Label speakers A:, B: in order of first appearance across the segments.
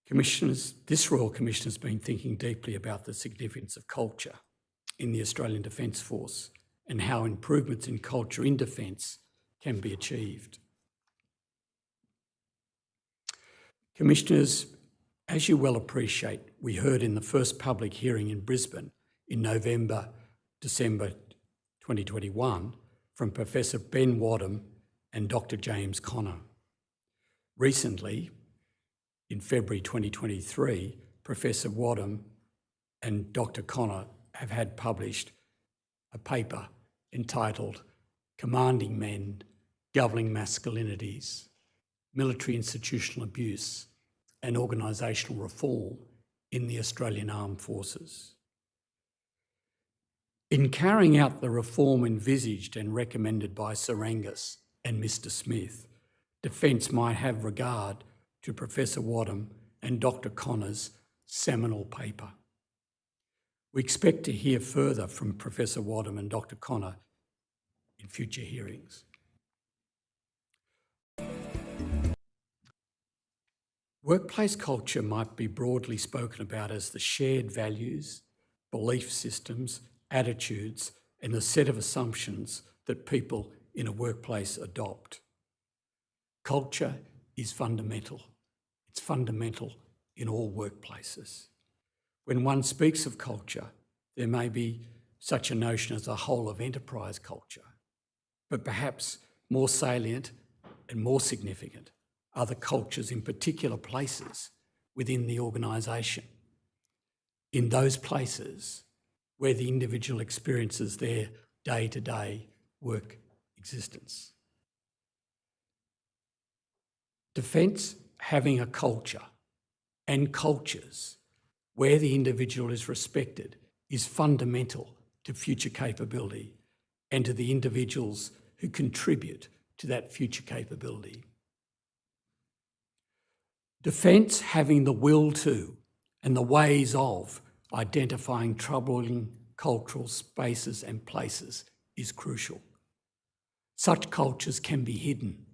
A: This Royal Commission has been thinking deeply about the significance of culture in the Australian Defence Force and how improvements in culture in defence can be achieved. Commissioners, as you well appreciate, we heard in the first public hearing in Brisbane in December 2021 from Professor Ben Wadham and Dr. James Connor. Recently, in February 2023, Professor Wadham and Dr. Connor have had published a paper entitled Commanding Men, Governing Masculinities, Military Institutional Abuse and Organisational Reform in the Australian Armed Forces. In carrying out the reform envisaged and recommended by Sir Angus and Mr. Smith, Defence might have regard to Professor Wadham and Dr. Connor's seminal paper. We expect to hear further from Professor Wadham and Dr. Connor in future hearings. Workplace culture might be broadly spoken about as the shared values, belief systems, attitudes, and the set of assumptions that people in a workplace adopt. Culture is fundamental. It's fundamental in all workplaces. When one speaks of culture, there may be such a notion as a whole of enterprise culture, but perhaps more salient and more significant are the cultures in particular places within the organisation. In those places where the individual experiences their day-to-day work existence. Defence having a culture and cultures where the individual is respected is fundamental to future capability and to the individuals who contribute to that future capability. Defence having the will to and the ways of identifying troubling cultural spaces and places is crucial. Such cultures can be hidden.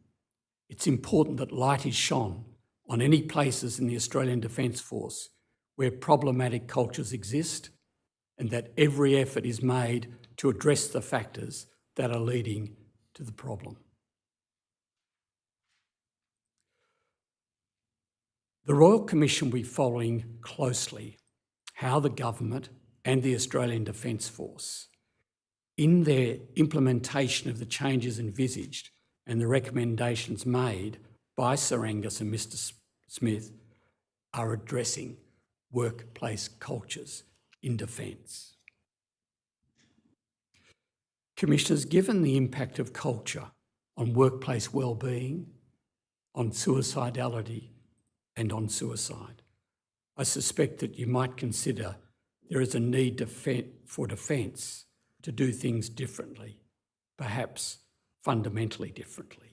A: It's important that light is shone on any places in the Australian Defence Force where problematic cultures exist and that every effort is made to address the factors that are leading to the problem. The Royal Commission will be following closely how the government and the Australian Defence Force, in their implementation of the changes envisaged and the recommendations made by Sir Angus and Mr. Smith, are addressing workplace cultures in defence. Commissioners, given the impact of culture on workplace well-being, on suicidality and on suicide, I suspect that you might consider there is a need for defence to do things differently, perhaps fundamentally differently.